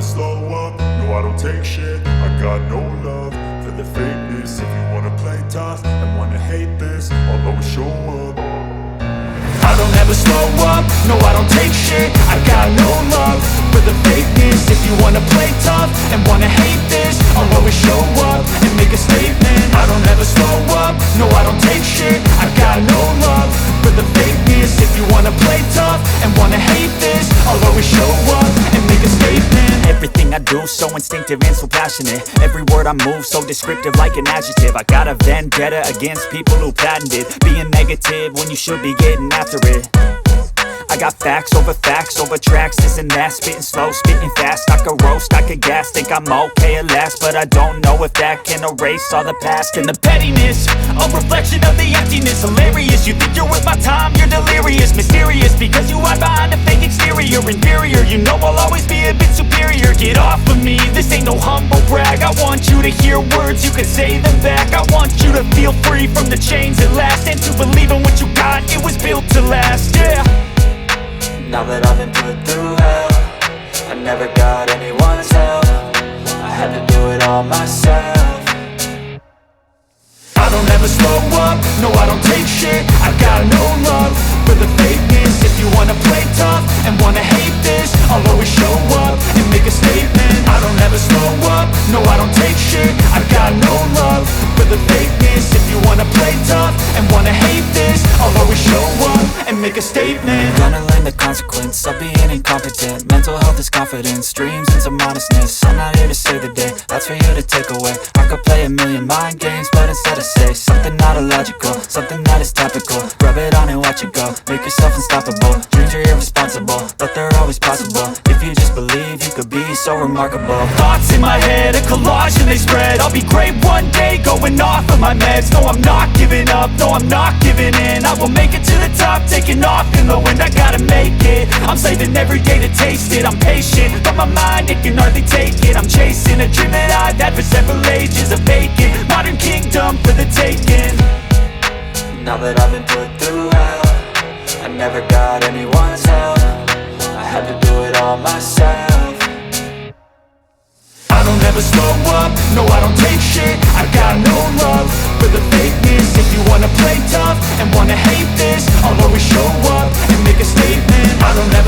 slow up, no I don't take shit. I got no love for the fakeness. If you wanna play tough and wanna hate this, I'll always show up. I don't ever slow up, no I don't take shit. I got no love for the fakeness. If you wanna play tough and wanna hate this, I'll always show up and make a statement. I don't ever slow up, no I don't take shit. I got no love for the fakeness. If you wanna play tough and wanna hate this, I'll always show up and make a statement. Everything I do so instinctive and so passionate. Every word I move so descriptive like an adjective. I got a vendetta against people who patented being negative when you should be getting after it. I got facts over tracks, this and that. Spitting slow, spitting fast, I could roast, I could gas. Think I'm okay at last, but I don't know if that can erase all the past. And the pettiness, a reflection of the emptiness. Hilarious, you think you're worth my time, you're delirious. Mysterious, because you hide behind a fake exterior. Inferior, you know I'll always be a bit superior. Get off of me, this ain't no humble brag. I want you to hear words, you can say them back. I want you to feel free from the chains at last, and to believe in what you got, it was built to last, yeah. Now that I've been put through hell, I never got anyone's help. I had to do it all myself. I don't ever slow up, no I don't take shit. I got no love for the fakeness. If you wanna play tough and wanna hate this, I'll always show up and make a statement. I don't ever slow up, no I don't take shit. I got no love for the fakeness. If you wanna play tough and wanna hate this, I'll always show up and make a statement. Gonna learn the consequence of being incompetent. Mental health is confidence, dreams and some honestness. I'm not here to save the day, that's for you to take away. I could play a million mind games, but instead I say something not illogical, something that is topical. Rub it on and watch it go, make yourself unstoppable. Dreams are irresponsible, but they're always possible. If you just believe, you could be so remarkable. Thoughts in my head, a collage and they spread. I'll be great one day, going off of my meds. No, I'm not giving up, no, I'm not giving in. I will make it to the top, taking off in the wind. I gotta make it, I'm saving every day to taste it. I'm patient, but my mind, it can hardly take it. I'm chasing a dream that I've had for several ages. A vacant, modern kingdom for the taking. Now that I've been put through hell, I never got anyone's help. I had to do it all myself. I don't ever slow up, no I don't take shit. I got no love for the fakeness. If you wanna play tough and wanna hate this, I'll always show up and make a statement. I don't ever